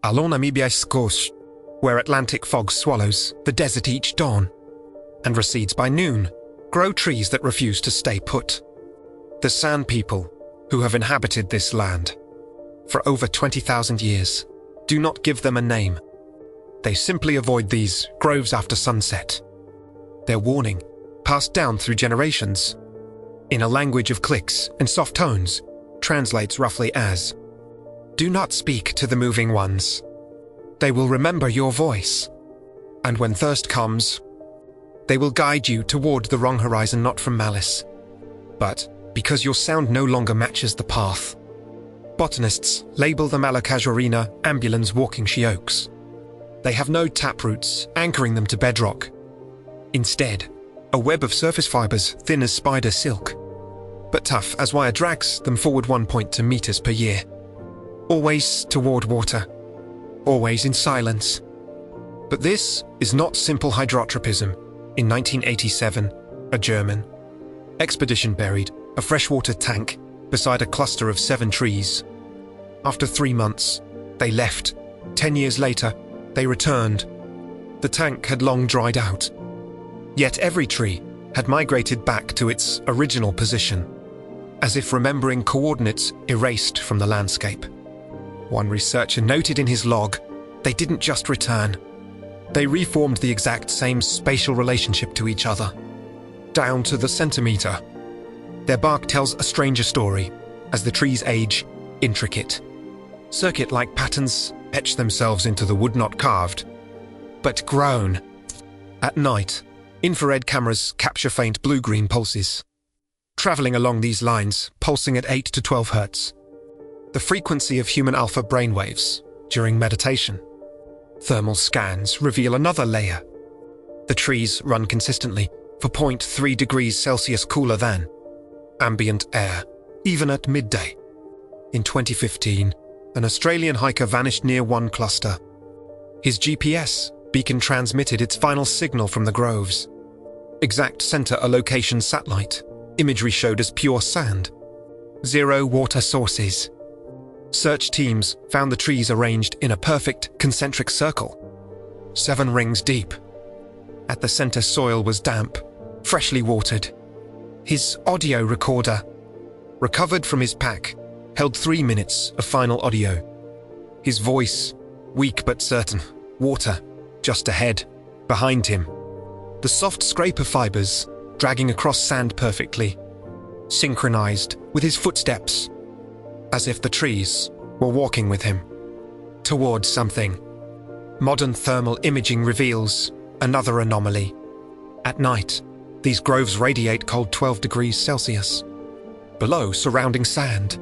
along Namibia's coast, where Atlantic fog swallows the desert each dawn and recedes by noon, grow trees that refuse to stay put. The Sand People, who have inhabited this land for over 20,000 years, do not give them a name. They simply avoid these groves after sunset. Their warning, passed down through generations, in a language of clicks and soft tones, translates roughly as, "Do not speak to the moving ones. They will remember your voice. And when thirst comes, they will guide you toward the wrong horizon, not from malice, but because your sound no longer matches the path." Botanists label the Malacasuarina ambulans walking she oaks. They have no taproots anchoring them to bedrock. Instead, a web of surface fibers thin as spider silk, but tough as wire drags them forward 1.2 meters per year. Always toward water, always in silence. But this is not simple hydrotropism. In 1987, a German expedition buried a freshwater tank beside a cluster of 7 trees. After 3 months, they left. 10 years later, they returned. The tank had long dried out. Yet every tree had migrated back to its original position, as if remembering coordinates erased from the landscape. One researcher noted in his log, they didn't just return. They reformed the exact same spatial relationship to each other, down to the centimeter. Their bark tells a stranger story, as the trees age, intricate. Circuit-like patterns etch themselves into the wood not carved, but grown. At night, infrared cameras capture faint blue-green pulses, traveling along these lines, pulsing at 8 to 12 hertz, the frequency of human alpha brainwaves during meditation. Thermal scans reveal another layer. The trees run consistently for 0.3 degrees Celsius cooler than ambient air, even at midday. In 2015, an Australian hiker vanished near one cluster. His GPS beacon transmitted its final signal from the groves. Exact center a location satellite. Imagery showed as pure sand. 0 water sources. Search teams found the trees arranged in a perfect concentric circle, 7 rings deep. At the center, soil was damp, freshly watered. His audio recorder, recovered from his pack, held 3 minutes of final audio. His voice, weak but certain. Water, just ahead, behind him. The soft scrape of fibers, dragging across sand perfectly, synchronized with his footsteps, as if the trees were walking with him, towards something. Modern thermal imaging reveals another anomaly. At night, these groves radiate cold 12 degrees Celsius. Below, surrounding sand,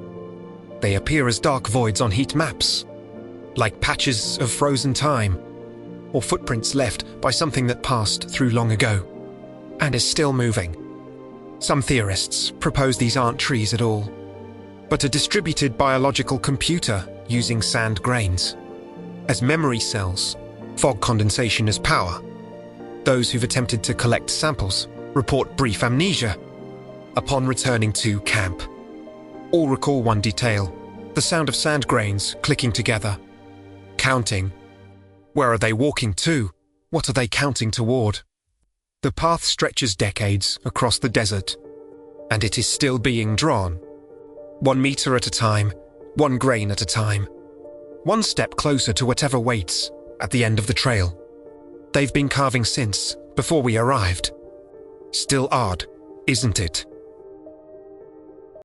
they appear as dark voids on heat maps, like patches of frozen time, or footprints left by something that passed through long ago, and is still moving. Some theorists propose these aren't trees at all, but a distributed biological computer using sand grains as memory cells, fog condensation as power. Those who've attempted to collect samples report brief amnesia upon returning to camp. All recall one detail, the sound of sand grains clicking together, counting. Where are they walking to? What are they counting toward? The path stretches decades across the desert, and it is still being drawn. 1 meter at a time, 1 grain at a time. 1 step closer to whatever waits at the end of the trail. They've been carving since, before we arrived. Still odd, isn't it?